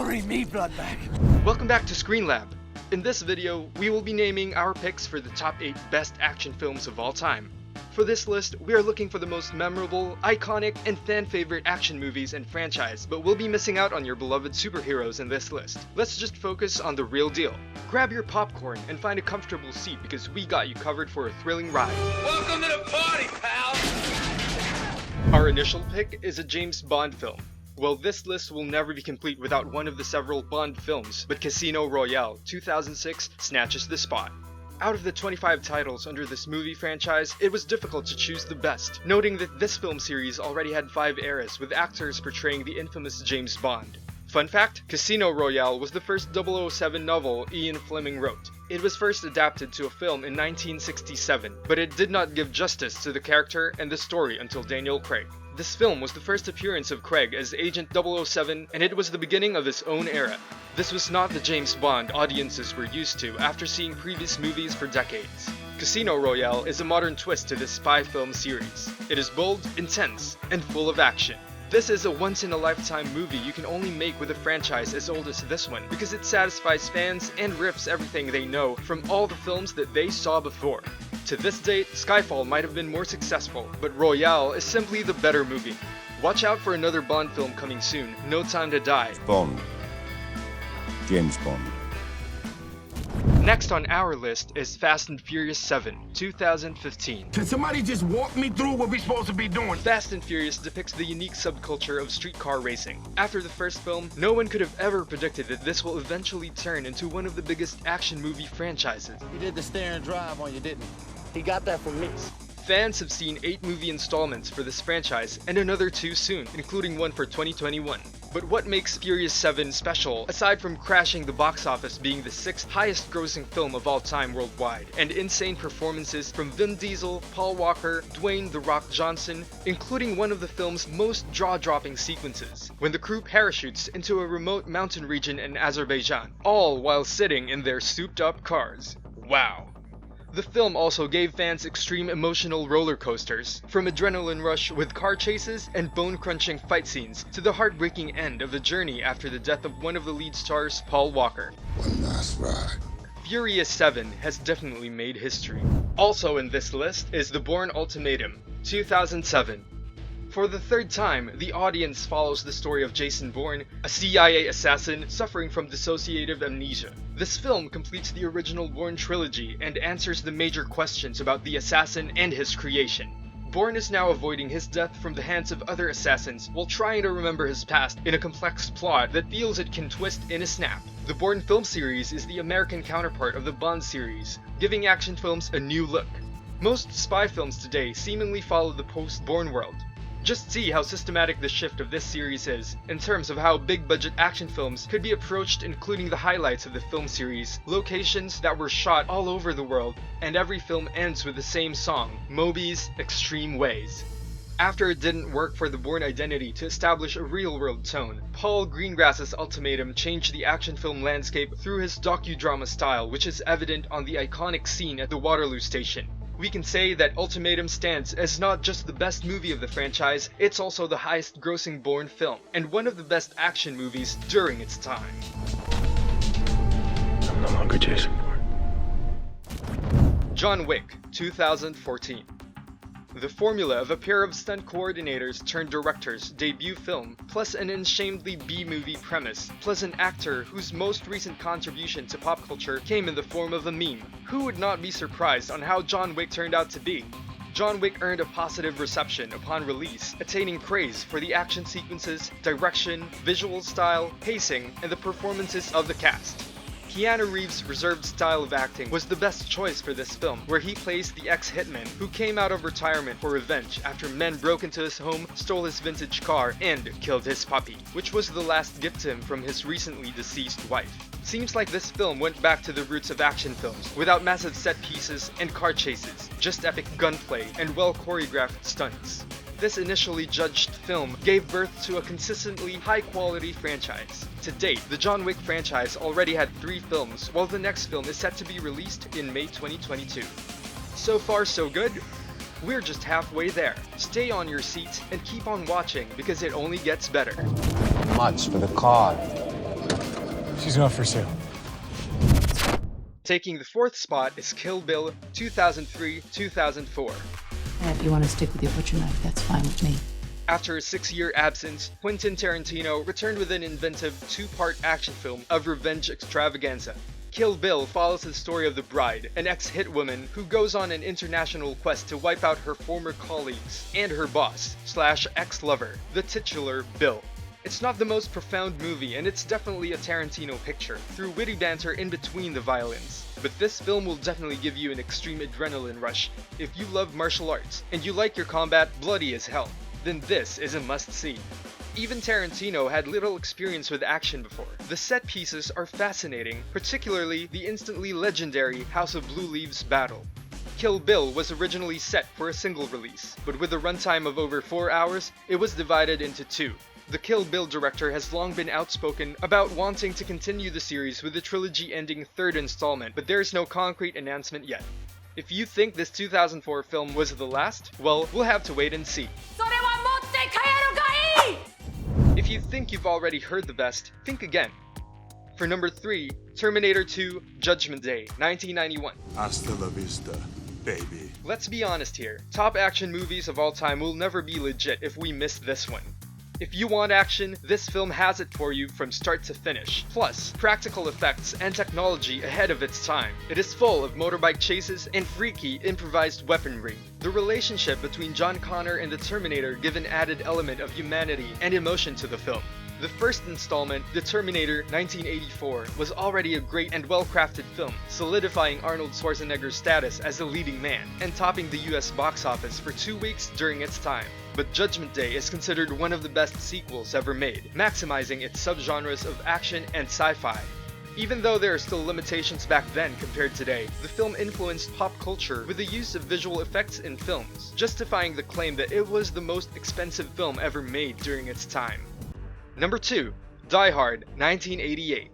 Bring me blood back. Welcome back to Screen Lab. In this video, we will be naming our picks for the top 8 best action films of all time. For this list, we are looking for the most memorable, iconic, and fan-favorite action movies and franchise, but we'll be missing out on your beloved superheroes in this list. Let's just focus on the real deal. Grab your popcorn and find a comfortable seat because we got you covered for a thrilling ride. Welcome to the party, pal! Our initial pick is a James Bond film. Well, this list will never be complete without one of the several Bond films, but Casino Royale 2006 snatches the spot. Out of the 25 titles under this movie franchise, it was difficult to choose the best, noting that this film series already had 5 eras with actors portraying the infamous James Bond. Fun fact, Casino Royale was the first 007 novel Ian Fleming wrote. It was first adapted to a film in 1967, but it did not give justice to the character and the story until Daniel Craig. This film was the first appearance of Craig as Agent 007, and it was the beginning of his own era. This was not the James Bond audiences were used to after seeing previous movies for decades. Casino Royale is a modern twist to this spy-film series. It is bold, intense, and full of action. This is a once-in-a-lifetime movie you can only make with a franchise as old as this one because it satisfies fans and rips everything they know from all the films that they saw before. To this date, Skyfall might have been more successful, but Royale is simply the better movie. Watch out for another Bond film coming soon, No Time to Die. Bond. James Bond. Next on our list is Fast and Furious 7, 2015. Can somebody just walk me through what we're supposed to be doing? Fast and Furious depicts the unique subculture of streetcar racing. After the first film, no one could have ever predicted that this will eventually turn into one of the biggest action movie franchises. He did the stare and drive on you, didn't he? He got that from me. Fans have seen 8 movie installments for this franchise and another 2 soon, including one for 2021. But what makes Furious 7 special, aside from crashing the box office being the 6th highest grossing film of all time worldwide, and insane performances from Vin Diesel, Paul Walker, Dwayne "The Rock" Johnson, including one of the film's most jaw-dropping sequences, when the crew parachutes into a remote mountain region in Azerbaijan, all while sitting in their souped-up cars. Wow. The film also gave fans extreme emotional roller coasters, from adrenaline rush with car chases and bone-crunching fight scenes to the heartbreaking end of the journey after the death of one of the lead stars, Paul Walker. One last ride. Furious 7 has definitely made history. Also in this list is the Bourne Ultimatum, 2007. For the third time, the audience follows the story of Jason Bourne, a CIA assassin suffering from dissociative amnesia. This film completes the original Bourne trilogy and answers the major questions about the assassin and his creation. Bourne is now avoiding his death from the hands of other assassins while trying to remember his past in a complex plot that feels it can twist in a snap. The Bourne film series is the American counterpart of the Bond series, giving action films a new look. Most spy films today seemingly follow the post-Bourne world. Just see how systematic the shift of this series is, in terms of how big-budget action films could be approached, including the highlights of the film series, locations that were shot all over the world, and every film ends with the same song, Moby's Extreme Ways. After it didn't work for the Bourne identity to establish a real-world tone, Paul Greengrass's Ultimatum changed the action film landscape through his docudrama style, which is evident on the iconic scene at the Waterloo station. We can say that Ultimatum stands as not just the best movie of the franchise, it's also the highest grossing Bourne film, and one of the best action movies during its time. I'm no longer Jason Bourne. John Wick, 2014. The formula of a pair of stunt coordinators turned directors' debut film, plus an unshamedly B-movie premise, plus an actor whose most recent contribution to pop culture came in the form of a meme. Who would not be surprised on how John Wick turned out to be? John Wick earned a positive reception upon release, attaining praise for the action sequences, direction, visual style, pacing, and the performances of the cast. Keanu Reeves' reserved style of acting was the best choice for this film, where he plays the ex-hitman who came out of retirement for revenge after men broke into his home, stole his vintage car, and killed his puppy, which was the last gift to him from his recently deceased wife. Seems like this film went back to the roots of action films, without massive set pieces and car chases, just epic gunplay and well-choreographed stunts. This initially judged film gave birth to a consistently high-quality franchise. To date, the John Wick franchise already had 3 films, while the next film is set to be released in May 2022. So far so good? We're just halfway there. Stay on your seats and keep on watching because it only gets better. Much for the car. She's not for sale. Taking the fourth spot is Kill Bill 2003-2004. If you want to stick with your butcher knife, that's fine with me. After a 6-year absence, Quentin Tarantino returned with an inventive 2-part action film of revenge extravaganza. Kill Bill follows the story of the bride, an ex-hit woman who goes on an international quest to wipe out her former colleagues and her boss/ex-lover, the titular Bill. It's not the most profound movie, and it's definitely a Tarantino picture, through witty banter in between the violence. But this film will definitely give you an extreme adrenaline rush. If you love martial arts, and you like your combat bloody as hell, then this is a must-see. Even Tarantino had little experience with action before. The set pieces are fascinating, particularly the instantly legendary House of Blue Leaves battle. Kill Bill was originally set for a single release, but with a runtime of over 4 hours, it was divided into 2. The Kill Bill director has long been outspoken about wanting to continue the series with the trilogy-ending 3rd installment, but there is no concrete announcement yet. If you think this 2004 film was the last, well, we'll have to wait and see. If you think you've already heard the best, think again. For number 3, Terminator 2 Judgment Day, 1991. Hasta la vista, baby. Let's be honest here, top action movies of all time will never be legit if we miss this one. If you want action, this film has it for you from start to finish. Plus, practical effects and technology ahead of its time. It is full of motorbike chases and freaky improvised weaponry. The relationship between John Connor and the Terminator give an added element of humanity and emotion to the film. The first installment, The Terminator 1984, was already a great and well-crafted film, solidifying Arnold Schwarzenegger's status as a leading man, and topping the US box office for 2 weeks during its time. But Judgment Day is considered one of the best sequels ever made, maximizing its subgenres of action and sci-fi. Even though there are still limitations back then compared to today, the film influenced pop culture with the use of visual effects in films, justifying the claim that it was the most expensive film ever made during its time. Number 2, Die Hard, 1988.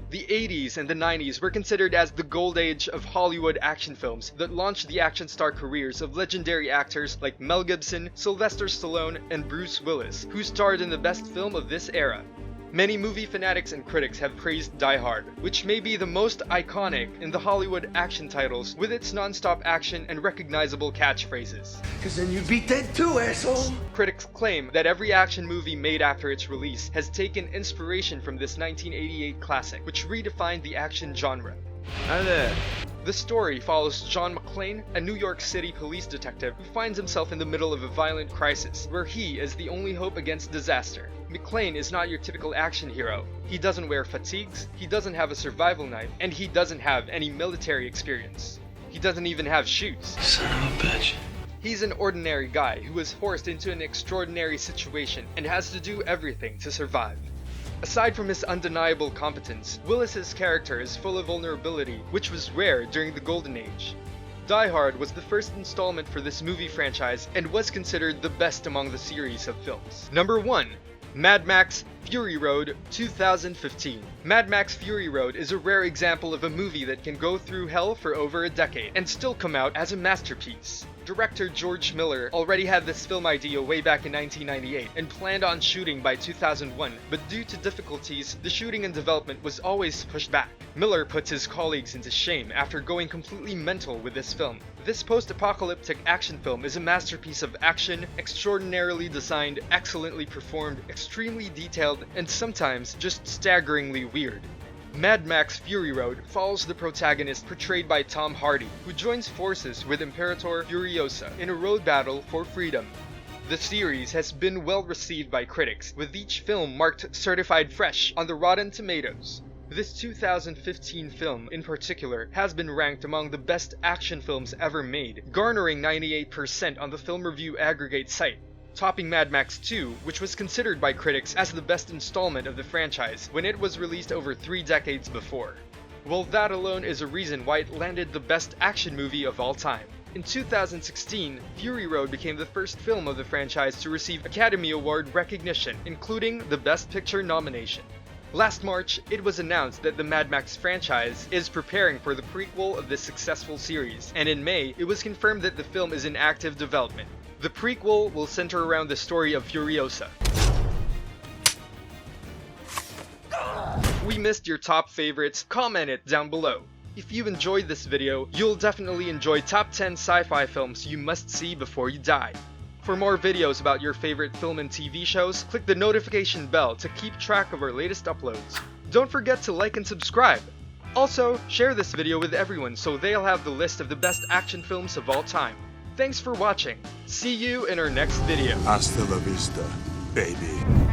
The 80s and the 90s were considered as the gold age of Hollywood action films that launched the action star careers of legendary actors like Mel Gibson, Sylvester Stallone, and Bruce Willis, who starred in the best film of this era. Many movie fanatics and critics have praised Die Hard, which may be the most iconic in the Hollywood action titles with its non-stop action and recognizable catchphrases. Cause then you'd be dead too, asshole. Critics claim that every action movie made after its release has taken inspiration from this 1988 classic, which redefined the action genre. Hi there. The story follows John McClane, a New York City police detective who finds himself in the middle of a violent crisis, where he is the only hope against disaster. McClane is not your typical action hero. He doesn't wear fatigues, he doesn't have a survival knife, and he doesn't have any military experience. He doesn't even have shoes. Son of a bitch. He's an ordinary guy who is forced into an extraordinary situation and has to do everything to survive. Aside from his undeniable competence, Willis's character is full of vulnerability, which was rare during the Golden Age. Die Hard was the first installment for this movie franchise and was considered the best among the series of films. Number 1. Mad Max Fury Road 2015. Mad Max Fury Road is a rare example of a movie that can go through hell for over a decade and still come out as a masterpiece. Director George Miller already had this film idea way back in 1998 and planned on shooting by 2001, but due to difficulties, the shooting and development was always pushed back. Miller puts his colleagues into shame after going completely mental with this film. This post-apocalyptic action film is a masterpiece of action, extraordinarily designed, excellently performed, extremely detailed, and sometimes just staggeringly weird. Mad Max Fury Road follows the protagonist portrayed by Tom Hardy, who joins forces with Imperator Furiosa in a road battle for freedom. The series has been well received by critics, with each film marked certified fresh on the Rotten Tomatoes. This 2015 film in particular has been ranked among the best action films ever made, garnering 98% on the Film Review aggregate site, topping Mad Max 2, which was considered by critics as the best installment of the franchise when it was released over 3 decades before. Well, that alone is a reason why it landed the best action movie of all time. In 2016, Fury Road became the first film of the franchise to receive Academy Award recognition, including the Best Picture nomination. Last March, it was announced that the Mad Max franchise is preparing for the prequel of this successful series, and in May, it was confirmed that the film is in active development. The prequel will center around the story of Furiosa. we missed your top favorites, comment it down below. If you enjoyed this video, you'll definitely enjoy top 10 sci-fi films you must see before you die. For more videos about your favorite film and TV shows, click the notification bell to keep track of our latest uploads. Don't forget to like and subscribe. Also, share this video with everyone so they'll have the list of the best action films of all time. Thanks for watching. See you in our next video. Hasta la vista, baby.